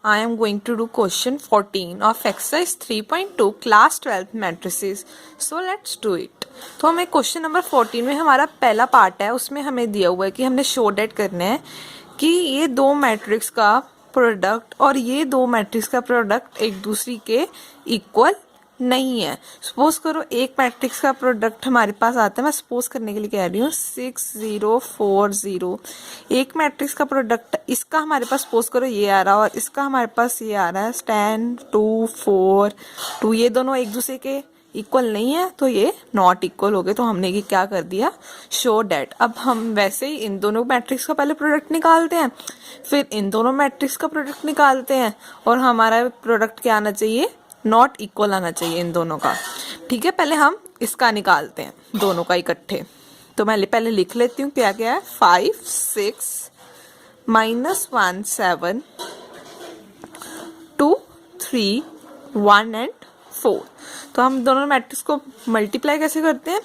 I am going to do question 14 of exercise 3.2 class 12 matrices. So let's do it. तो हमें question number 14 में हमारा पहला part है, उसमें हमें दिया हुआ है कि हमने शो डेट करना है कि ये दो मैट्रिक्स का प्रोडक्ट और ये दो मैट्रिक्स का प्रोडक्ट एक दूसरे के इक्वल नहीं है। सपोज करो एक मैट्रिक्स का प्रोडक्ट हमारे पास आता है, मैं सपोज करने के लिए कह रही हूँ 6040। एक मैट्रिक्स का प्रोडक्ट इसका हमारे पास सपोज करो ये आ रहा है और इसका हमारे पास ये आ रहा है 10 2 4 2। ये दोनों एक दूसरे के इक्वल नहीं है तो ये नॉट इक्वल हो गए। तो हमने ये क्या कर दिया, शो डेट। अब हम वैसे ही इन दोनों मैट्रिक्स का पहले प्रोडक्ट निकालते हैं, फिर इन दोनों मैट्रिक्स का प्रोडक्ट निकालते हैं और हमारा प्रोडक्ट क्या आना चाहिए, नॉट इक्वल आना चाहिए इन दोनों का। ठीक है, पहले हम इसका निकालते हैं दोनों का इकट्ठे। तो मैं पहले लिख लेती हूँ क्या क्या है। 5 6 -1 7 2 3 1 एंड 4। तो हम दोनों मैट्रिक्स को मल्टीप्लाई कैसे करते हैं,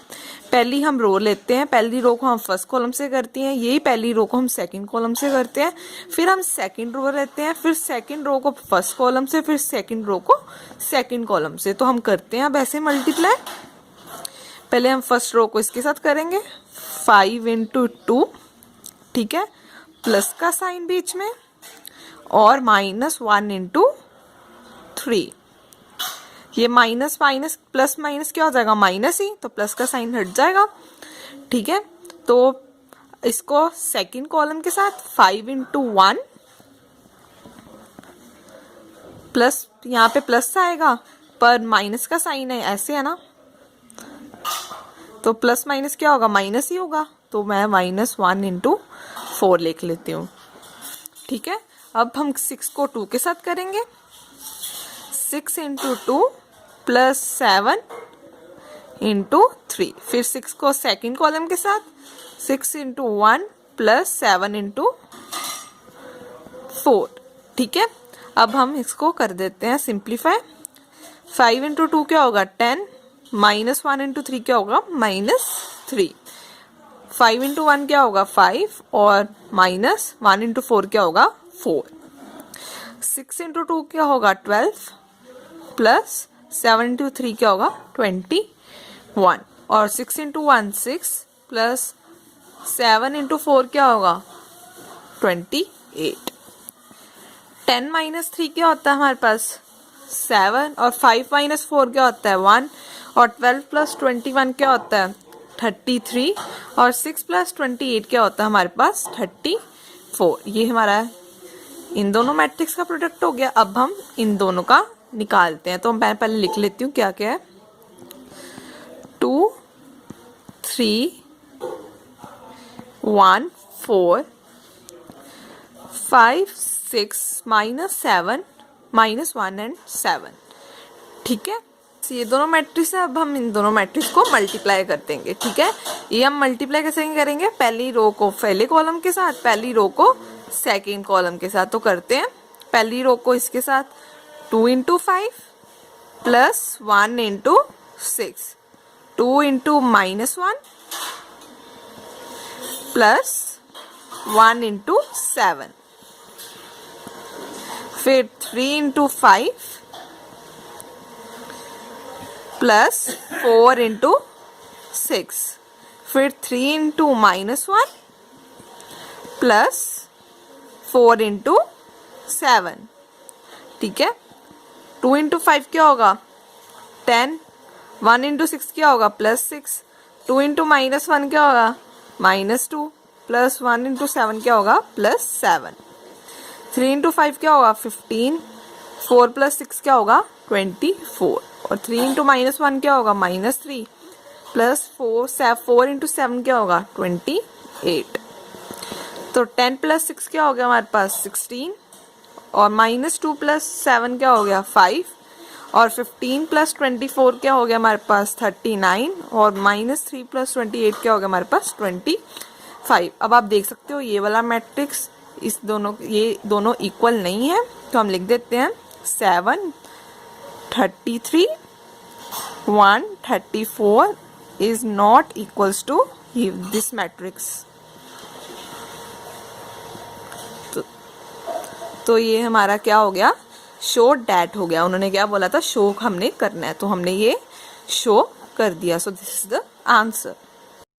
पहली हम रो लेते हैं, पहली रो को हम फर्स्ट कॉलम से करते हैं, यही पहली रो को हम सेकंड कॉलम से करते हैं, फिर हम सेकंड रो लेते हैं, फिर सेकंड रो को फर्स्ट कॉलम से, फिर सेकंड रो को सेकंड कॉलम से। तो हम करते हैं अब ऐसे मल्टीप्लाई। पहले हम फर्स्ट रो को इसके साथ करेंगे 5 × 2, ठीक है, प्लस का साइन बीच में और -1 × 3। ये माइनस माइनस प्लस माइनस क्या हो जाएगा, माइनस ही, तो प्लस का साइन हट जाएगा। ठीक है, तो इसको सेकंड कॉलम के साथ 5 × 1 प्लस, यहाँ पे प्लस आएगा पर माइनस का साइन है, ऐसे है ना, तो प्लस माइनस क्या होगा, माइनस ही होगा। तो मैं -1 × 4 लिख लेती हूँ। ठीक है, अब हम 6 को 2 के साथ करेंगे, 6 × 2 प्लस 7 × 3। फिर 6 को सेकंड कॉलम के साथ 6 × 1 प्लस 7 × 4। ठीक है, अब हम इसको कर देते हैं सिंप्लीफाई। 5 × 2 क्या होगा 10, -1 × 3 क्या होगा -3, 5 × 1 क्या होगा 5 और -1 × 4 क्या होगा 4, 6 × 2 क्या होगा 12 प्लस 7 × 3 क्या होगा 21 और 6 × 1 6 प्लस 7 × 4 क्या होगा 28। 10 - 3 क्या होता है हमारे पास 7 और 5 - 4 क्या होता है 1 और 12 + 21 क्या होता है 33 और 6 + 28 क्या होता है हमारे पास 34। ये हमारा इन दोनों मैट्रिक्स का प्रोडक्ट हो गया। अब हम इन दोनों का निकालते हैं। तो मैं पहले लिख लेती हूँ क्या क्या है, 2 3 1 4 5 6 -7 -1 एंड 7। ठीक है, ये दोनों मैट्रिक्स है। अब हम इन दोनों मैट्रिक्स को मल्टीप्लाई कर देंगे। ठीक है, ये हम मल्टीप्लाई कैसे करेंगे, पहली रो को पहले कॉलम के साथ, पहली रो को सेकेंड कॉलम के साथ। तो करते हैं, पहली रो को इसके साथ 2 × 5 प्लस 1 × 6, 2 × -1 प्लस 1 × 7, फिर 3 × 5 प्लस 4 × 6, फिर 3 × -1 प्लस 4 × 7। ठीक है, 2 × 5 क्या होगा 10, 1 × 6 क्या होगा +6, 2 × -1 क्या होगा -2 प्लस 1 × 7 क्या होगा +7, 3 × 5 क्या होगा 15, 4 + 6 क्या होगा 24 और 3 × -1 क्या होगा -3 प्लस 4 × 7 क्या होगा 28। तो 10 + 6 क्या हो गया हमारे पास 16 और -2 + 7 क्या हो गया 5 और 15 + 24 क्या हो गया हमारे पास 39 और -3 + 28 क्या हो गया हमारे पास 25। अब आप देख सकते हो ये वाला मैट्रिक्स ये दोनों इक्वल नहीं है, तो हम लिख देते हैं 7 33 1 34 is not equals to this matrix। तो ये हमारा क्या हो गया, शो डैट हो गया। उन्होंने क्या बोला था, शो हमने करना है, तो हमने ये शो कर दिया। So this is the answer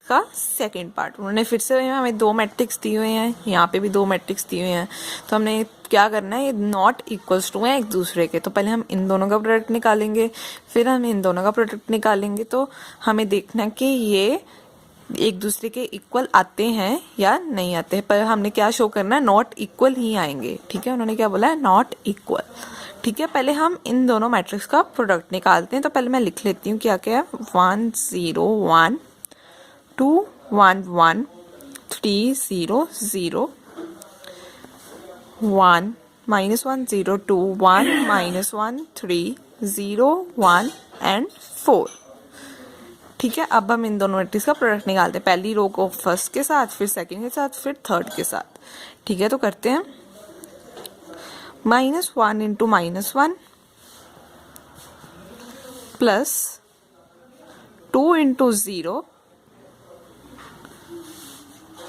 का सेकंड पार्ट। उन्होंने फिर से हमें दो मैट्रिक्स दिए हुए हैं, यहाँ पे भी दो मैट्रिक्स दिए हुए हैं, तो हमने क्या करना है, ये नॉट इक्वल्स टू हैं एक दूसरे के। तो पहले हम इन दोनों का प्रोडक्ट निकालेंगे, फिर हम इन दोनों का प्रोडक्ट निकालेंगे। तो हमें देखना है कि ये एक दूसरे के इक्वल आते हैं या नहीं आते हैं। पर हमने क्या शो करना है, नॉट इक्वल ही आएंगे। ठीक है, उन्होंने क्या बोला है, नॉट इक्वल। ठीक है, पहले हम इन दोनों मैट्रिक्स का प्रोडक्ट निकालते हैं। तो पहले मैं लिख लेती हूँ क्या क्या है, 1 0 1 2 1 1 3 0 0 1 -1 0 2 1 -1 3 0 1 एंड 4। ठीक है, अब हम इन दोनों मैट्रिक्स का प्रोडक्ट निकालते हैं, पहली रो को फर्स्ट के साथ, फिर सेकंड के साथ, फिर थर्ड के साथ। ठीक है, तो करते हैं -1 into -1 plus 2 into 0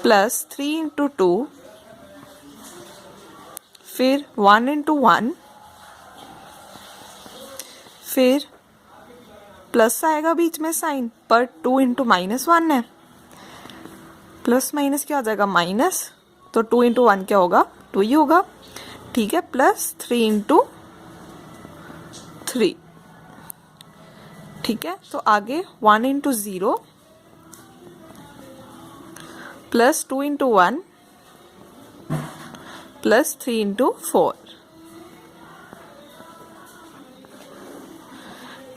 plus 3 into 2, फिर 1 इंटू 1, फिर प्लस आएगा बीच में साइन, पर 2 इंटू -1 है, प्लस माइनस क्या हो जाएगा, माइनस, तो 2 इंटू 1 क्या होगा, 2 ही होगा। ठीक है, प्लस 3 इंटू 3। ठीक है, तो आगे 1 into 0 plus 2 into 1 plus 3 into 4।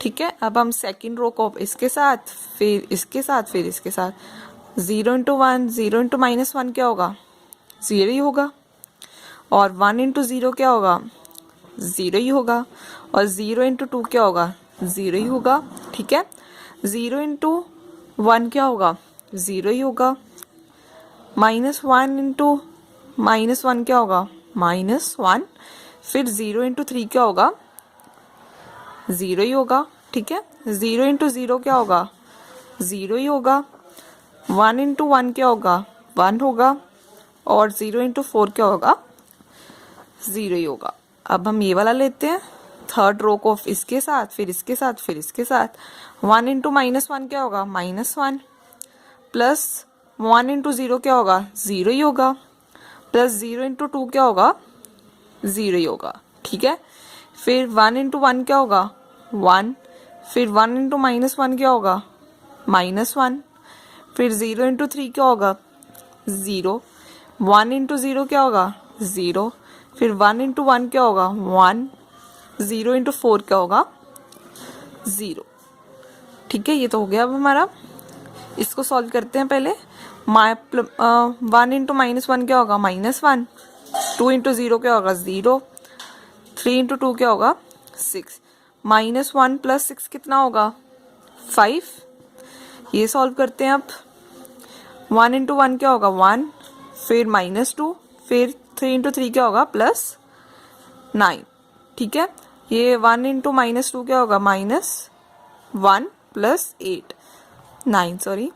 ठीक है, अब हम सेकेंड रो को इसके साथ, फिर इसके साथ, फिर इसके साथ, 0 इंटू 1 0 इंटू -1 क्या होगा, 0 ही होगा, और 1 इंटू 0 क्या होगा, 0 ही होगा, और 0 इंटू 2 क्या होगा, 0 ही होगा। ठीक है, 0 इंटू 1 क्या होगा, 0 ही होगा, -1 इंटू -1 क्या होगा, -1, फिर 0 इंटू 3 क्या होगा, 0 ही होगा। ठीक है, 0 इंटू 0 क्या होगा, 0 ही होगा, 1 इंटू 1 क्या होगा, 1 होगा, और 0 इंटू 4 क्या होगा, 0 ही होगा। अब हम ये वाला लेते हैं, थर्ड रो को इसके साथ, फिर इसके साथ, फिर इसके साथ, 1 इंटू -1 क्या होगा, -1, प्लस 1 इंटू 0 क्या होगा, 0 ही होगा, प्लस 0 इंटू 2 क्या होगा, 0 ही होगा। ठीक है, फिर 1 इंटू 1 क्या होगा, 1, फिर 1 इंटू -1 क्या होगा, -1, फिर 0 इंटू 3 क्या होगा, 0, 1 इंटू 0 क्या होगा, 0, फिर 1 इंटू 1 क्या होगा, 1, 0 इंटू 4 क्या होगा, 0। ठीक है, ये तो हो गया अब हमारा। इसको सॉल्व करते हैं पहले। 1 इंटू -1 क्या होगा, -1, 2 इंटू 0 क्या होगा, 0, 3 इंटू 2 क्या होगा, 6, -1 प्लस 6 कितना होगा, 5। ये सॉल्व करते हैं अब। 1 इंटू 1 क्या होगा, 1, फिर -2, फिर 3 इंटू 3 क्या होगा, +9। ठीक है, ये 1 इंटू -2 क्या होगा, -1 प्लस 8, 9 सॉरी,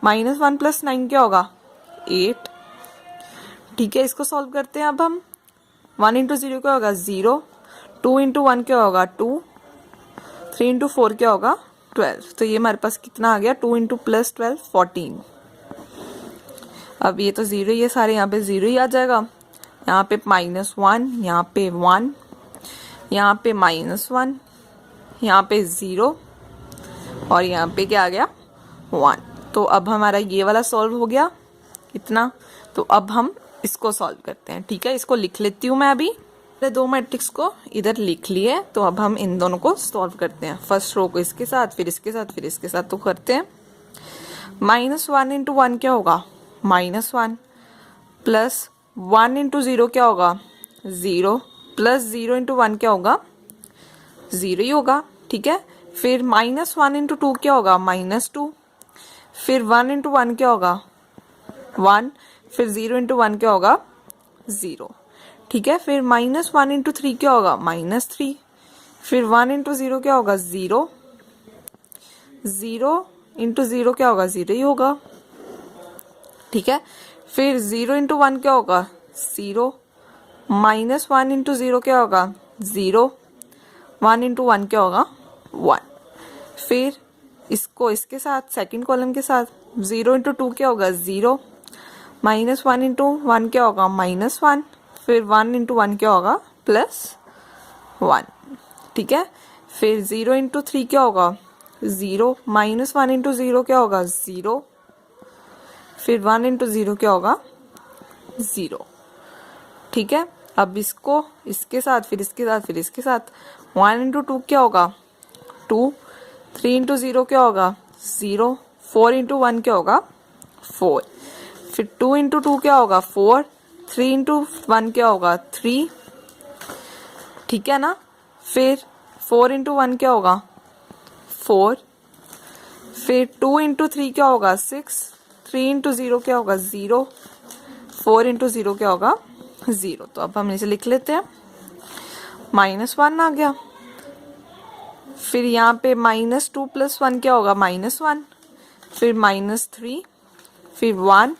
-1 प्लस 9 क्या होगा, 8। ठीक है, इसको सॉल्व करते हैं अब हम। 1 इंटू 0 क्या होगा, 0, 2 इंटू 1 क्या होगा, 2, 3 इंटू 4 क्या होगा, 12। तो ये हमारे पास कितना आ गया, 2 इंटू प्लस 12 14। अब ये तो 0 ही है, सारे यहाँ पे 0 ही आ जाएगा। यहाँ पे -1, यहाँ पे 1, यहाँ पे -1, यहाँ पे 0, और यहाँ पे क्या आ गया, 1। तो अब हमारा ये वाला सॉल्व हो गया इतना। तो अब हम इसको सॉल्व करते हैं। ठीक है, इसको लिख लेती हूँ मैं अभी। दो मैट्रिक्स को इधर लिख लिए, तो अब हम इन दोनों को सॉल्व करते हैं। फर्स्ट रो को इसके साथ, फिर इसके साथ, फिर इसके साथ। तो करते हैं, -1 इंटू 1 क्या होगा, -1, प्लस 1 इंटू 0 क्या होगा, 0, प्लस 0 इंटू 1 क्या होगा, 0 ही होगा। ठीक है, फिर -1 इंटू 2 क्या होगा, -2, फिर 1 इंटू 1 क्या होगा, 1, फिर 0 इंटू 1 क्या होगा, 0। ठीक है, फिर -1 इंटू 3 क्या होगा, -3, फिर 1 इंटू 0 क्या होगा, 0, 0 इंटू 0 क्या होगा, 0 ही होगा। ठीक है, फिर 0 इंटू 1 क्या होगा, 0, माइनस 1 इंटू 0 क्या होगा 0, 1 इंटू 1 क्या होगा 1। फिर इसको इसके साथ सेकंड कॉलम के साथ 0 इंटू 2 क्या होगा 0, माइनस 1 इंटू 1 क्या होगा -1, फिर 1 इंटू 1 क्या होगा +1, ठीक है। फिर 0 इंटू 3 क्या होगा 0, माइनस 1 इंटू 0 क्या होगा 0, फिर 1 इंटू 0 क्या होगा 0, ठीक है। अब इसको इसके साथ फिर इसके साथ फिर इसके साथ 1 इंटू 2 क्या होगा 2, 3 इंटू 0 क्या होगा 0, 4 इंटू 1 क्या होगा 4, फिर 2 इंटू 2 क्या होगा 4, 3 इंटू 1 क्या होगा 3, ठीक है ना। फिर 4 इंटू 1 क्या होगा 4, फिर 2 इंटू 3 क्या होगा 6, 3 इंटू 0 क्या होगा 0, 4 इंटू 0 क्या होगा 0। तो अब हम इसे लिख लेते हैं, -1 आ गया, फिर यहाँ पे -2 + 1 क्या होगा -1, फिर -3, फिर 1,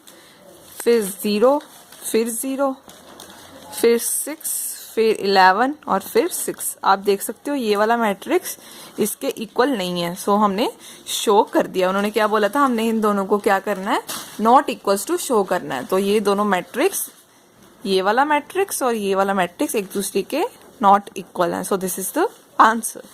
फिर 0, फिर 0, फिर 6, फिर 11 और फिर 6। आप देख सकते हो ये वाला मैट्रिक्स इसके इक्वल नहीं है, सो हमने शो कर दिया। उन्होंने क्या बोला था, हमने इन दोनों को क्या करना है नॉट इक्वल्स टू शो करना है। तो ये दोनों मैट्रिक्स, ये वाला मैट्रिक्स और ये वाला मैट्रिक्स एक दूसरे के नॉट इक्वल है, so this is the answer.